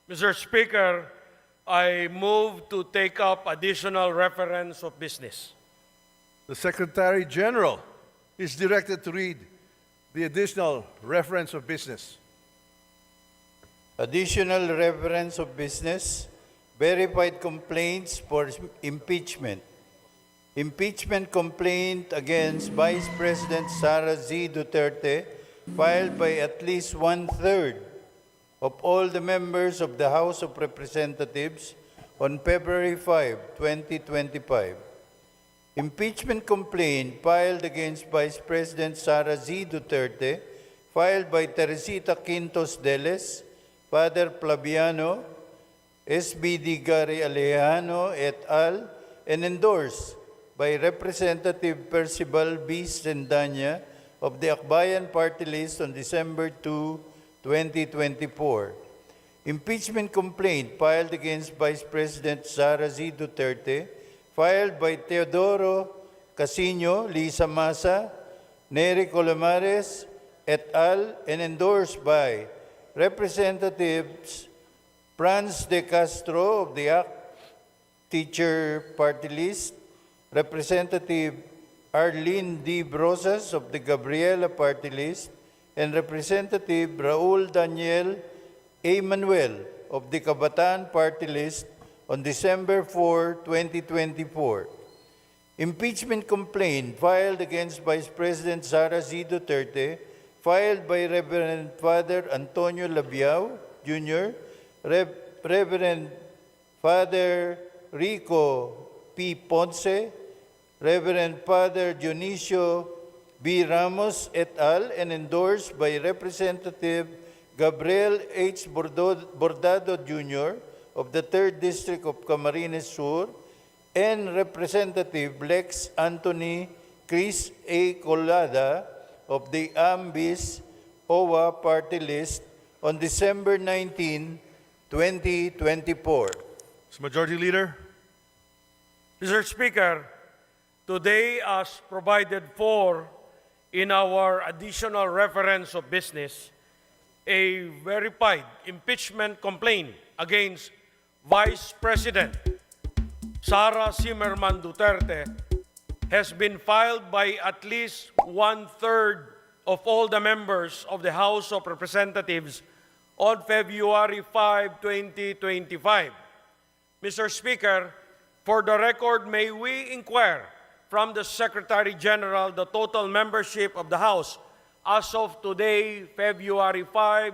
Mr. Speaker, I move to take up additional reference of business. The Secretary General is directed to read the additional reference of business. Additional reference of business, verified complaints for impeachment. Impeachment complaint against Vice President Sara Duterte filed by at least one-third of all the members of the House of Representatives on February 5, 2025. Impeachment complaint filed against Vice President Sara Duterte filed by Teresita Quintos Deles, Father Flaviano, SBD Gary Alejano et al., and endorsed by Representative Percival B. Sendanya of the Akbayan Party List on December 2, 2024. Impeachment complaint filed against Vice President Sara Duterte, filed by Teodoro Casino, Lisa Masa, Nery Colomares et al., and endorsed by Representatives Franz de Castro of the ACT Teacher Party List, Representative Arlene D. Brosas of the Gabriela Party List, and Representative Raul Daniel A. Manuel of the Kabataan Party List on December 4, 2024. Impeachment complaint filed against Vice President Sara Duterte, filed by Reverend Father Antonio Labiao Jr., Reverend Father Rico P. Ponce, Reverend Father Dionisio B. Ramos et al., and endorsed by Representative Gabriel H. Bordado Jr. of the 3rd District of Camarines Sur, and Representative Lex Anthony Chris A. Colada of the AMBIS OWA Party List on December 19, 2024. Majority Leader. Mr. Speaker, today, as provided for in our additional reference of business, a verified impeachment complaint against Vice President Sara Zimmerman Duterte has been filed by at least one-third of all the members of the House of Representatives on February 5, 2025. Mr. Speaker, for the record, may we inquire from the Secretary General the total membership of the House as of today, February 5,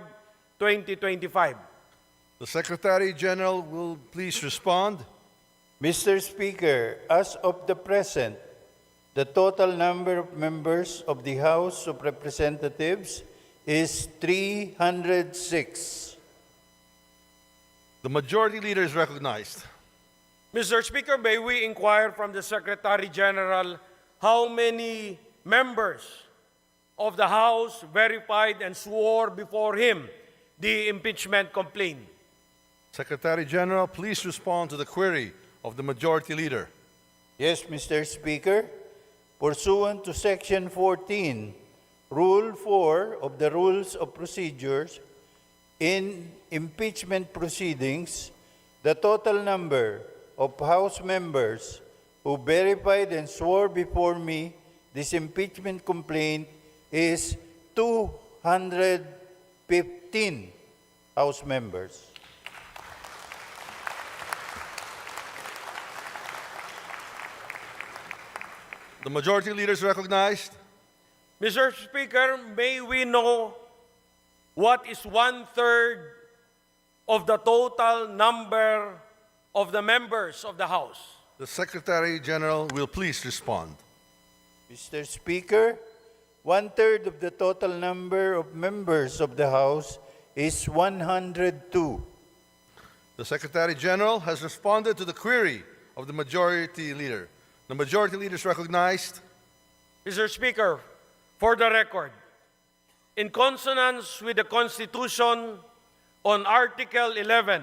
2025. The Secretary General will please respond. Mr. Speaker, as of the present, the total number of members of the House of Representatives is 306. The Majority Leader is recognized. Mr. Speaker, may we inquire from the Secretary General how many members of the House verified and swore before him the impeachment complaint? Secretary General, please respond to the query of the Majority Leader. Yes, Mr. Speaker. Pursuant to Section 14, Rule 4 of the Rules of Procedures, in impeachment proceedings, the total number of House members who verified and swore before me this impeachment complaint is 215 House members. The Majority Leader is recognized. Mr. Speaker, may we know what is one-third of the total number of the members of the House? The Secretary General will please respond. Mr. Speaker, one-third of the total number of members of the House is 102. The Secretary General has responded to the query of the Majority Leader. The Majority Leader is recognized. Mr. Speaker, for the record, in consonance with the Constitution on Article 11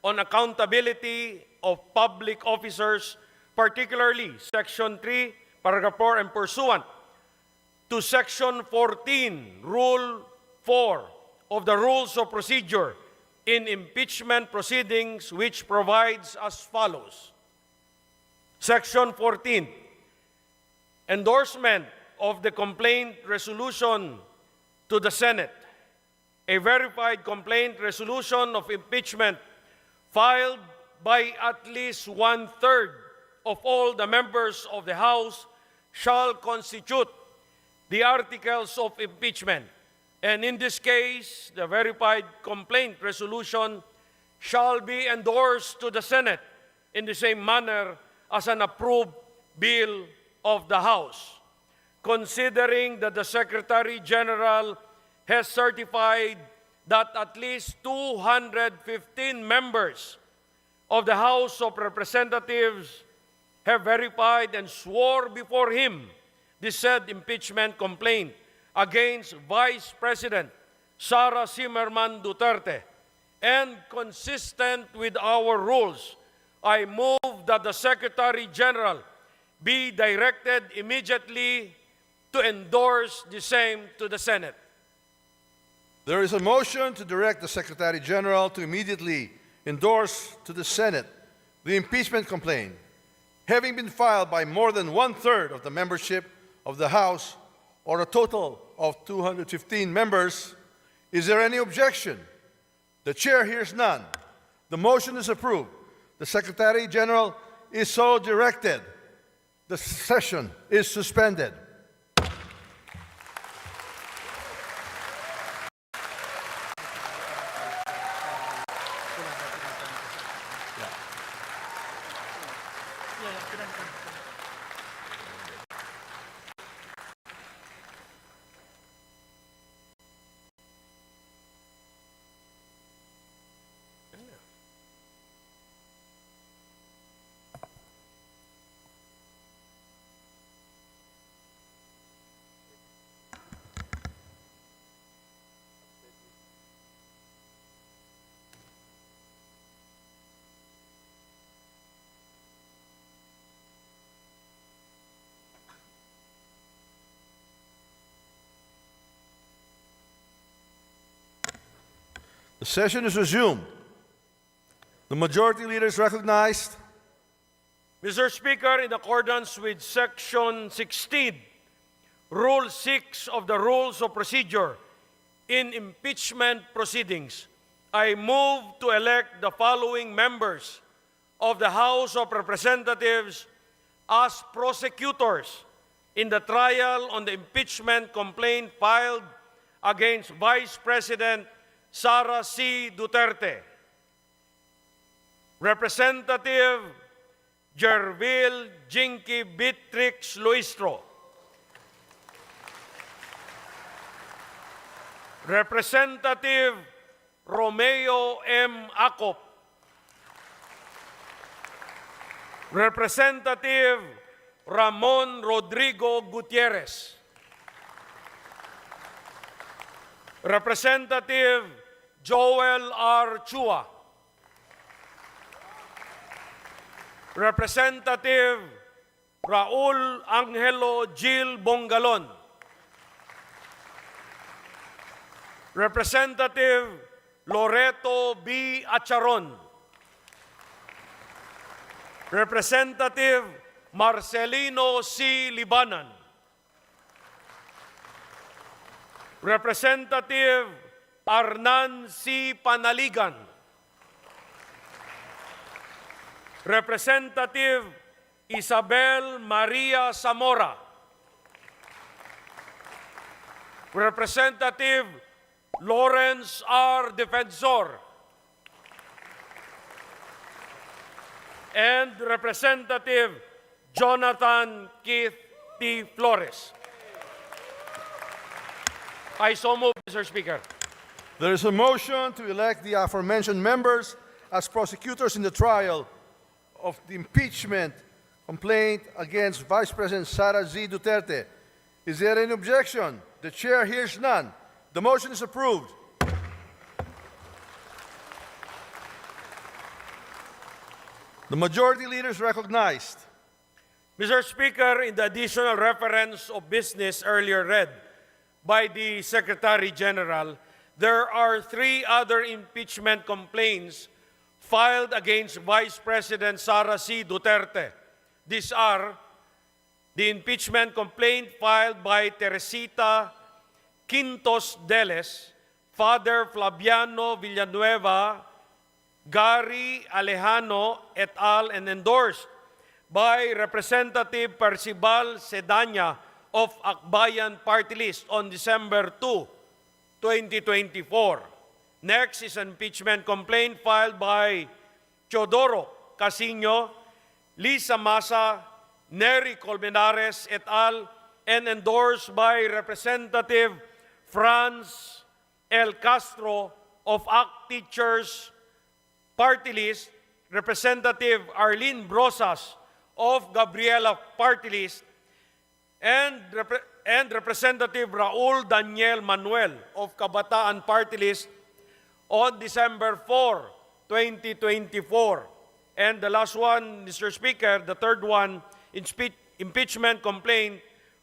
on accountability of public officers, particularly Section 3, Paragraph 4, and pursuant to Section 14, Rule 4 of the Rules of Procedure, in impeachment proceedings, which provides as follows. Section 14, endorsement of the complaint resolution to the Senate. A verified complaint resolution of impeachment filed by at least one-third of all the members of the House shall constitute the articles of impeachment. And in this case, the verified complaint resolution shall be endorsed to the Senate in the same manner as an approved bill of the House. Considering that the Secretary General has certified that at least 215 members of the House of Representatives have verified and swore before him the said impeachment complaint against Vice President Sara Duterte, and consistent with our rules, I move that the Secretary General be directed immediately to endorse the same to the Senate. There is a motion to direct the Secretary General to immediately endorse to the Senate the impeachment complaint, having been filed by more than one-third of the membership of the House, or a total of 215 members. Is there any objection? The chair hears none. The motion is approved. The Secretary General is so directed. The session is suspended. The session is resumed. The majority leader is recognized. Mr. Speaker, in accordance with Section 16, Rule 6 of the Rules of Procedure in impeachment proceedings, I move to elect the following members of the House of Representatives as prosecutors in the trial on the impeachment complaint filed against Vice President Sara Duterte. Representative Jervil Jinky Beatrix Luistro. Representative Romeo M. Acop. Representative Ramon Rodrigo Gutierrez. Representative Joel R. Chua. Representative Raul Angelo Gil Bongalon. Representative Loreto B. Acharon. Representative Marcelino C. Libanan. Representative Arnan C. Panaligan. Representative Isabel Maria Zamora. Representative Lawrence R. Defensor. And Representative Jonathan Keith T. Flores. I so move, Mr. Speaker. There is a motion to elect the aforementioned members as prosecutors in the trial of the impeachment complaint against Vice President Sara Duterte. Is there any objection? The chair hears none. The motion is approved. The majority leader is recognized. Mr. Speaker, in the additional reference of business earlier read by the Secretary General, there are 3 other impeachment complaints filed against Vice President Sara C. Duterte. These are the impeachment complaint filed by Teresita Quintos Deles, Father Flaviano Villanueva, Gary Alejano et al. And endorsed by Representative Percival Sedanya of Akbayan Party List on December 2, 2024. Next is an impeachment complaint filed by Teodoro Casino, Lisa Masa, Nery Colmenares et al. And endorsed by Representative Franz L. Castro of ACT Teachers Party List, Representative Arlene Brosas of Gabriela Party List, and Representative Raul Daniel Manuel of Kabataan Party List on December 4, 2024. And the last one, Mr. Speaker, the third one, impeachment complaint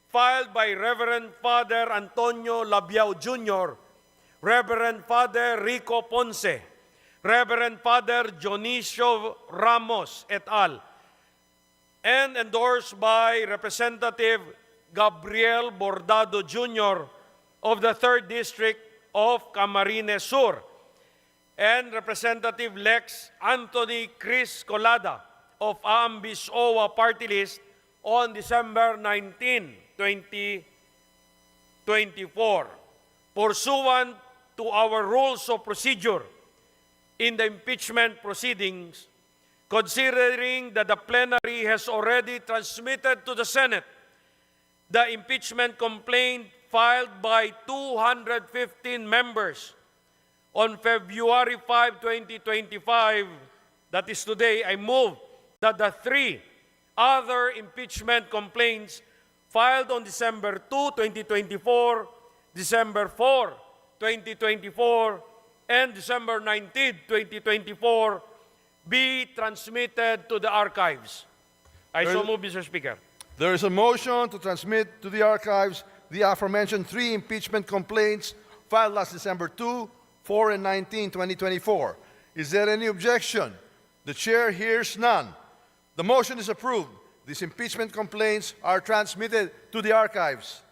filed by Reverend Father Antonio Labiao Jr., Reverend Father Rico Ponce, Reverend Father Dionisio Ramos et al., and endorsed by Representative Gabriel Bordado Jr. of the 3rd District of Camarines Sur, and Representative Lex Anthony Chris Colada of Ambis OWA Party List on December 19, 2024. Pursuant to our rules of procedure in the impeachment proceedings, considering that the plenary has already transmitted to the Senate the impeachment complaint filed by 215 members on February 5, 2025, that is today, I move that the 3 other impeachment complaints filed on December 2, 2024, December 4, 2024, and December 19, 2024, be transmitted to the archives. I so move, Mr. Speaker. There is a motion to transmit to the archives the aforementioned 3 impeachment complaints filed last December 2, 4, and 19, 2024. Is there any objection? The chair hears none. The motion is approved. These impeachment complaints are transmitted to the archives.